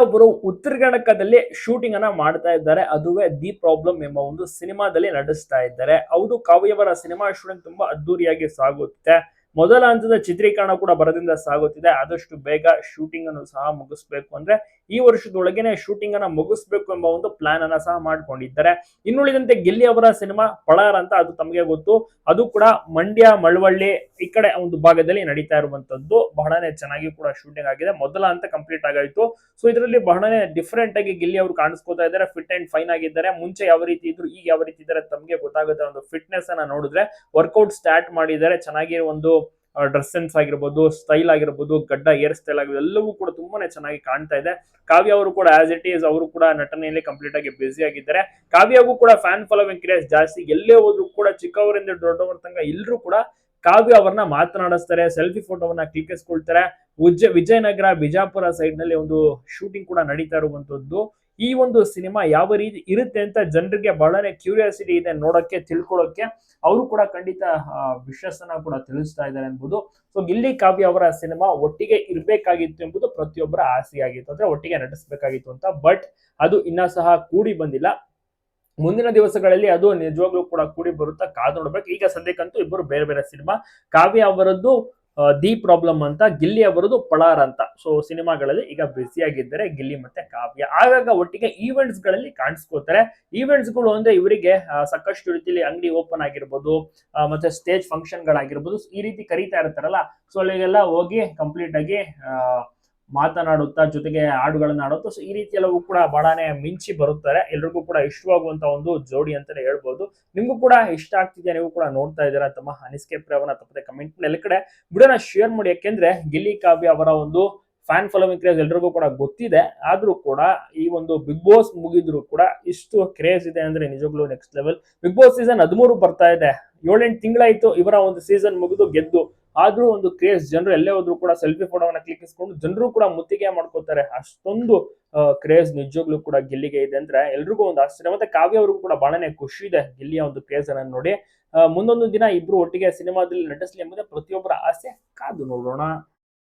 ಒಬ್ಬರು ಉತ್ತರ ಕರ್ನಾಟಕದಲ್ಲಿ ಶೂಟಿಂಗ್ ಅನ್ನ ಮಾಡ್ತಾ ಇದ್ದಾರೆ. ಅದುವೇ ದಿ ಪ್ರಾಬ್ಲಮ್ ಎಂಬ ಒಂದು ಸಿನಿಮಾದಲ್ಲಿ ನಟಿಸ್ತಾ ಇದ್ದಾರೆ. ಹೌದು, ಕಾವ್ಯವರ ಸಿನಿಮಾ ಶೂಟಿಂಗ್ ತುಂಬಾ ಅದ್ದೂರಿಯಾಗಿ ಸಾಗುತ್ತೆ. ಮೊದಲ ಹಂತದ ಚಿತ್ರೀಕರಣ ಕೂಡ ಬರದಿಂದ ಸಾಗುತ್ತಿದೆ. ಆದಷ್ಟು ಬೇಗ ಶೂಟಿಂಗ್ ಅನ್ನು ಸಹ ಮುಗಿಸ್ಬೇಕು, ಅಂದ್ರೆ ಈ ವರ್ಷದೊಳಗೇನೆ ಶೂಟಿಂಗ್ ಅನ್ನ ಮುಗಿಸ್ಬೇಕು ಎಂಬ ಒಂದು ಪ್ಲಾನ್ ಅನ್ನ ಸಹ ಮಾಡ್ಕೊಂಡಿದ್ದಾರೆ. ಇನ್ನುಳಿದಂತೆ ಗಿಲ್ಲಿ ಅವರ ಸಿನಿಮಾ ಪಳಾರ್ ಅಂತ, ಅದು ತಮಗೆ ಗೊತ್ತು. ಅದು ಕೂಡ ಮಂಡ್ಯ, ಮಳವಳ್ಳಿ ಈ ಕಡೆ ಒಂದು ಭಾಗದಲ್ಲಿ ನಡೀತಾ ಇರುವಂತದ್ದು. ಬಹಳನೇ ಚೆನ್ನಾಗಿ ಕೂಡ ಶೂಟಿಂಗ್ ಆಗಿದೆ. ಮೊದಲ ಹಂತ ಕಂಪ್ಲೀಟ್ ಆಗಾಯ್ತು. ಸೊ ಇದರಲ್ಲಿ ಬಹಳನೇ ಡಿಫರೆಂಟ್ ಆಗಿ ಗಿಲ್ಲಿ ಅವರು ಕಾಣಿಸ್ಕೋತಾ ಇದ್ದಾರೆ. ಫಿಟ್ ಅಂಡ್ ಫೈನ್ ಆಗಿದ್ದಾರೆ. ಮುಂಚೆ ಯಾವ ರೀತಿ ಇದ್ರು, ಈಗ ಯಾವ ರೀತಿ ಇದ್ದಾರೆ ತಮಗೆ ಗೊತ್ತಾಗುತ್ತೆ. ಒಂದು ಫಿಟ್ನೆಸ್ ಅನ್ನ ನೋಡಿದ್ರೆ ವರ್ಕೌಟ್ ಸ್ಟಾರ್ಟ್ ಮಾಡಿದ್ದಾರೆ. ಚೆನ್ನಾಗಿ ಒಂದು ಡ್ರೆಸ್ ಸೆನ್ಸ್ ಆಗಿರ್ಬೋದು, ಸ್ಟೈಲ್ ಆಗಿರ್ಬೋದು, ಗಡ್ಡ ಹೇರ್ ಸ್ಟೈಲ್ ಆಗಿರ್ಬೋದು, ಎಲ್ಲವೂ ಕೂಡ ತುಂಬಾನೇ ಚೆನ್ನಾಗಿ ಕಾಣ್ತಾ ಇದೆ. ಕಾವ್ಯ ಅವರು ಕೂಡ ಆಸ್ ಇಟ್ ಈಸ್ ಅವರು ಕೂಡ ನಟನೆಯಲ್ಲಿ ಕಂಪ್ಲೀಟ್ ಆಗಿ ಬ್ಯುಸಿ ಆಗಿದ್ದಾರೆ. ಕಾವ್ಯಗೂ ಕೂಡ ಫ್ಯಾನ್ ಫಾಲೋವಿಂಗ್ ಕ್ರೇಜ್ ಜಾಸ್ತಿ. ಎಲ್ಲೇ ಹೋದ್ರು ಕೂಡ ಚಿಕ್ಕವರಿಂದ ದೊಡ್ಡವರ ತನಕ ಎಲ್ಲರೂ ಕೂಡ ಕಾವ್ಯ ಅವರನ್ನ ಮಾತನಾಡಿಸ್ತಾರೆ, ಸೆಲ್ಫಿ ಫೋಟೋವನ್ನ ಕ್ಲಿಕ್ಕಿಸ್ಕೊಳ್ತಾರೆ. ವಿಜಯನಗರ, ಬಿಜಾಪುರ ಸೈಡ್ ನಲ್ಲಿ ಒಂದು ಶೂಟಿಂಗ್ ಕೂಡ ನಡೀತಾ ಇರುವಂತದ್ದು. ಈ ಒಂದು ಸಿನಿಮಾ ಯಾವ ರೀತಿ ಇರುತ್ತೆ ಅಂತ ಜನರಿಗೆ ಬಹಳನೇ ಕ್ಯೂರಿಯಾಸಿಟಿ ಇದೆ ನೋಡಕ್ಕೆ, ತಿಳ್ಕೊಳ್ಳೋಕೆ. ಅವರು ಕೂಡ ಖಂಡಿತ ವಿಶ್ವಾಸ ಕೂಡ ತಿಳಿಸ್ತಾ ಇದ್ದಾರೆ ಎಂಬುದು. ಸೊ ಗಿಲ್ಲಿ ಕಾವ್ಯ ಅವರ ಸಿನಿಮಾ ಒಟ್ಟಿಗೆ ಇರ್ಬೇಕಾಗಿತ್ತು ಎಂಬುದು ಪ್ರತಿಯೊಬ್ಬರ ಆಸೆ ಆಗಿತ್ತು, ಅಂದ್ರೆ ಒಟ್ಟಿಗೆ ನಟಿಸಬೇಕಾಗಿತ್ತು ಅಂತ. ಬಟ್ ಅದು ಇನ್ನ ಸಹ ಕೂಡಿ ಬಂದಿಲ್ಲ. ಮುಂದಿನ ದಿವಸಗಳಲ್ಲಿ ಅದು ನಿಜವಾಗ್ಲೂ ಕೂಡ ಕೂಡಿ ಬರುತ್ತಾ ಕಾದು ನೋಡ್ಬೇಕು. ಈಗ ಸದ್ಯಕ್ಕಂತೂ ಇಬ್ಬರು ಬೇರೆ ಬೇರೆ ಸಿನಿಮಾ. ಕಾವ್ಯ ಅವರದ್ದು ದಿ ಪ್ರಾಬ್ಲಮ್ ಅಂತ, ಗಿಲ್ಲಿ ಅವರದ್ದು ಪಳಾರ್ ಅಂತ. ಸೊ ಸಿನಿಮಾಗಳಲ್ಲಿ ಈಗ ಬ್ಯುಸಿ ಆಗಿದ್ದಾರೆ ಗಿಲ್ಲಿ ಮತ್ತೆ ಕಾವ್ಯ. ಆಗಾಗ ಒಟ್ಟಿಗೆ ಈವೆಂಟ್ಸ್ ಗಳಲ್ಲಿ ಕಾಣಿಸ್ಕೋತಾರೆ. ಈವೆಂಟ್ಸ್ ಗಳು ಅಂದ್ರೆ ಇವರಿಗೆ ಸಾಕಷ್ಟು ರೀತಿಯಲ್ಲಿ ಅಂಗಡಿ ಓಪನ್ ಆಗಿರ್ಬೋದು, ಮತ್ತೆ ಸ್ಟೇಜ್ ಫಂಕ್ಷನ್ ಗಳಾಗಿರ್ಬೋದು, ಈ ರೀತಿ ಕರೀತಾ ಇರ್ತಾರಲ್ಲ. ಸೊ ಅಲ್ಲಿಗೆಲ್ಲ ಹೋಗಿ ಕಂಪ್ಲೀಟ್ ಆಗಿ ಮಾತನಾಡುತ್ತಾ, ಜೊತೆಗೆ ಹಾಡುಗಳನ್ನ ಆಡುತ್ತಾ, ಸೊ ಈ ರೀತಿ ಎಲ್ಲವೂ ಕೂಡ ಬಹಳನೇ ಮಿಂಚಿ ಬರುತ್ತಾರೆ. ಎಲ್ರಿಗೂ ಕೂಡ ಇಷ್ಟವಾಗುವಂತ ಒಂದು ಜೋಡಿ ಅಂತಾನೆ ಹೇಳ್ಬೋದು. ನಿಮ್ಗೂ ಕೂಡ ಇಷ್ಟ ಆಗ್ತಿದೆ, ನೀವು ಕೂಡ ನೋಡ್ತಾ ಇದ್ದೀರಾ. ತಮ್ಮ ಅನಿಸಿಕೆ ಪ್ರವನ್ನ ತಪ್ಪದೆ ಕಮೆಂಟ್ ಎಲ್ಲ ಕಡೆ ವಿಡಿಯೋನ ಶೇರ್ ಮಾಡಿ. ಯಾಕೆಂದ್ರೆ ಗಿಲ್ಲಿ ಕಾವ್ಯ ಅವರ ಒಂದು ಫ್ಯಾನ್ ಫಾಲೋವಿಂಗ್ ಕ್ರೇಜ್ ಎಲ್ರಿಗೂ ಕೂಡ ಗೊತ್ತಿದೆ. ಆದ್ರೂ ಕೂಡ ಈ ಒಂದು ಬಿಗ್ ಬಾಸ್ ಮುಗಿದ್ರು ಕೂಡ ಇಷ್ಟು ಕ್ರೇಜ್ ಇದೆ ಅಂದ್ರೆ ನಿಜವಾಗ್ಲೂ next level. Bigg Boss season 13 ಬರ್ತಾ ಇದೆ. 7-8 ತಿಂಗಳಾಯ್ತು ಇವರ ಒಂದು ಸೀಸನ್ ಮುಗಿದು ಗೆದ್ದು. ಆದ್ರೂ ಒಂದು ಕ್ರೇಜ್, ಜನರು ಎಲ್ಲೇ ಹೋದ್ರು ಕೂಡ ಸೆಲ್ಫಿ ಫೋಟೋವನ್ನ ಕ್ಲಿಕ್ಕಿಸ್ಕೊಂಡು ಜನರು ಕೂಡ ಮುತ್ತಿಗೆ ಮಾಡ್ಕೋತಾರೆ. ಅಷ್ಟೊಂದು ಕ್ರೇಜ್ ನಿಜವಾಗ್ಲೂ ಕೂಡ ಗಿಲ್ಲಿಗೆ ಇದೆ ಅಂದ್ರೆ ಎಲ್ರಿಗೂ ಒಂದು ಆಶ್ಚರ್ಯ. ಮತ್ತೆ ಕಾವ್ಯ ಅವ್ರಿಗೂ ಕೂಡ ಬಹಳನೇ ಖುಷಿ ಇದೆ ಗಿಲ್ಲಿಯ ಒಂದು ಕ್ರೇಜ್ ಅನ್ನ ನೋಡಿ. ಮುಂದೊಂದು ದಿನ ಇಬ್ರು ಒಟ್ಟಿಗೆ ಸಿನಿಮಾದಲ್ಲಿ ನಟಿಸ್ಲಿ ಎಂಬುದೇ ಪ್ರತಿಯೊಬ್ಬರ ಆಸೆ. ಕಾದು ನೋಡೋಣ.